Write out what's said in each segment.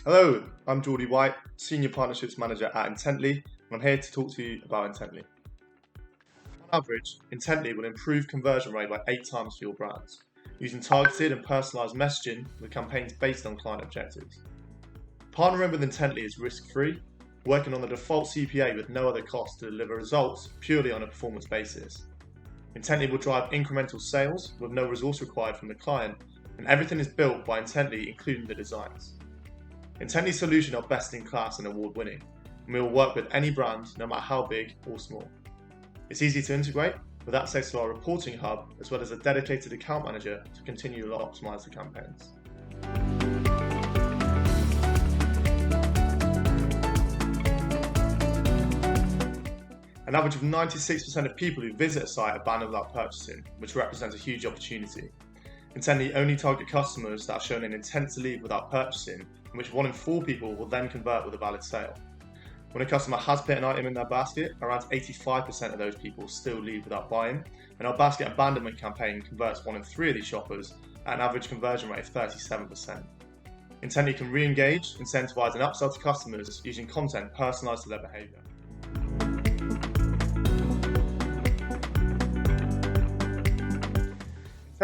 Hello, I'm Geordie White, Senior Partnerships Manager at Intently, and I'm here to talk to you about Intently. On average, Intently will improve conversion rate by 8 times for your brands, using targeted and personalised messaging with campaigns based on client objectives. Partnering with Intently is risk-free, working on the default CPA with no other cost to deliver results purely on a performance basis. Intently will drive incremental sales with no resource required from the client, and everything is built by Intently, including the designs. Intently's solutions are best in class and award-winning, and we will work with any brand, no matter how big or small. It's easy to integrate, with access to our reporting hub, as well as a dedicated account manager to continue to optimize the campaigns. An average of 96% of people who visit a site abandon without purchasing, which represents a huge opportunity. Intently only target customers that have shown an intent to leave without purchasing, in which 1 in 4 people will then convert with a valid sale. When a customer has put an item in their basket, around 85% of those people still leave without buying, and our basket abandonment campaign converts 1 in 3 of these shoppers at an average conversion rate of 37%. Intently can re-engage, incentivize and upsell to customers using content personalised to their behaviour.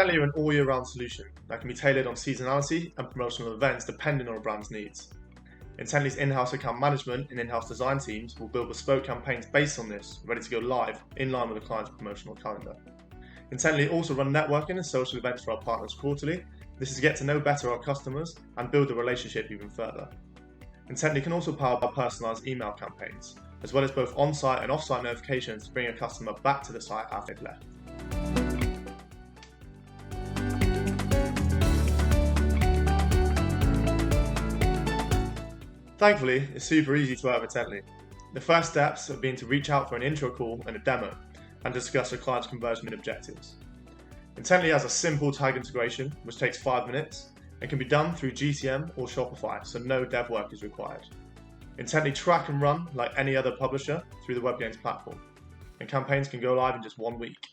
Intently are an all-year-round solution that can be tailored on seasonality and promotional events depending on a brand's needs. Intently's in-house account management and in-house design teams will build bespoke campaigns based on this, ready to go live in line with the client's promotional calendar. Intently also run networking and social events for our partners quarterly. This is to get to know better our customers and build the relationship even further. Intently can also power our personalised email campaigns, as well as both on-site and off-site notifications to bring a customer back to the site after they've left. Thankfully, it's super easy to work with Intently. The first steps have been to reach out for an intro call and a demo, and discuss the client's conversion objectives. Intently has a simple tag integration, which takes 5 minutes, and can be done through GTM or Shopify, so no dev work is required. Intently track and run like any other publisher through the Web Games platform, and campaigns can go live in just 1 week.